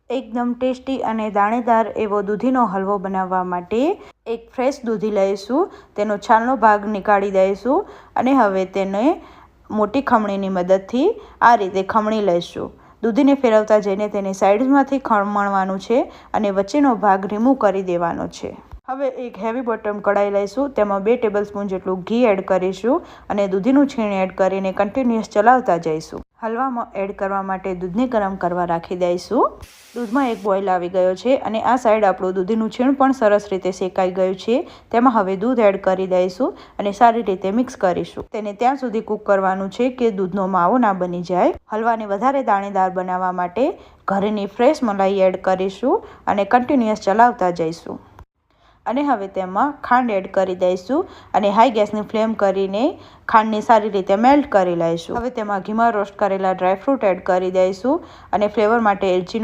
એકદમ ટેસ્ટી અને દાણેદાર એવો દૂધીનો હલવો બનાવવા માટે એક ફ્રેશ દૂધી લઈશું, તેનો છાલનો ભાગ નીકાળી દઈશું અને હવે તેને મોટી ખમણીની મદદથી આ રીતે ખમણી લઈશું. દૂધીને ફેરવતા જઈને તેને સાઈડમાંથી ખમણવાનું છે અને વચ્ચેનો ભાગ રિમૂવ કરી દેવાનો છે. હવે એક હેવી બોટમ કઢાઈ લઈશું, તેમાં 2 ટેબલસ્પૂન જેટલું ઘી એડ કરીશું અને દૂધીનું છીણ એડ કરીને કન્ટિન્યુઅસ ચલાવતા જઈશું. હલવામાં એડ કરવા માટે દૂધને ગરમ કરવા રાખી દઈશું. દૂધમાં એક બોઇલ આવી ગયો છે અને આ સાઈડ આપણું દૂધીનું છીણ પણ સરસ રીતે શેકાઈ ગયું છે. તેમાં હવે દૂધ એડ કરી દઈશું અને સારી રીતે મિક્સ કરીશું. તેને ત્યાં સુધી કૂક કરવાનું છે કે દૂધનો માવો ના બની જાય. હલવાને વધારે દાણેદાર બનાવવા માટે ઘરેની ફ્રેશ મલાઈ એડ કરીશું અને કન્ટિન્યુઅસ ચલાવતા જઈશું. અને હવે તેમાં ખાંડ એડ કરી દઈશું અને હાઈ ગેસની ફ્લેમ કરીને ખાંડને સારી રીતે મેલ્ટ કરી લઈશું. હવે તેમાં ઘીમાં રોસ્ટ કરેલા ડ્રાયફ્રૂટ એડ કરી દઈશું અને ફ્લેવર માટે એલચીનો